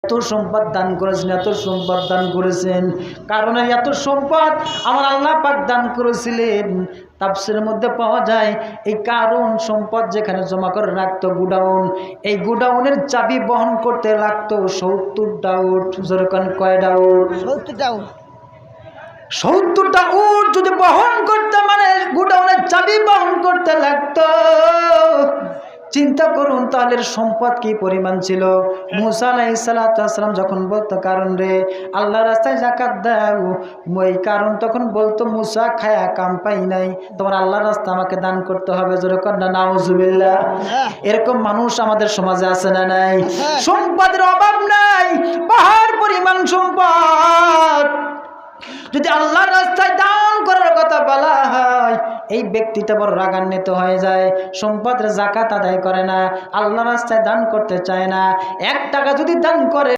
এত সম্পদ দান করেছেন, এত সম্পদ দান করেছেন। কারণ এত সম্পদ আমার আল্লাহ পাক দান করেছিলেন। তাফসীরের মধ্যে পাওয়া যায় এই কারণ সম্পদ যেখানে জমা করে রাখতো গুডাউন, এই গুডাউনের চাবি বহন করতে লাগতো 70টা উট। যেরকম কয়টা উট? 70টা উট যদি বহন করতে, মানে গুডাউনের চাবি বহন করতে লাগতো। চিন্তা করুন তাহলে সম্পদ কি পরিমাণ ছিল। মুসা আলাইহিস সালাতু ওয়াস সালাম যখন বলতো কারণ রে আল্লাহ রাস্তায় যাকাত দাও, ওই কারণ তখন বলতো মুসা খায়া কাম পাই নাই, তোমার আল্লাহর রাস্তায় আমাকে দান করতে হবে। যেরকম না নাউজুবিল্লাহ। এরকম মানুষ আমাদের সমাজে আছে না নাই? সম্পদের অভাব নাই, পাহাড় পরিমাণ সম্পদ যদি আল্লাহর রাস্তায় দান করার কথা বলা হয়, এই ব্যক্তিটা বড় রাগান্বিত হয়ে যায়। সম্পদের যাকাত আদায় করে না, আল্লাহর রাস্তায় দান করতে চায় না। 1 টাকা যদি দান করে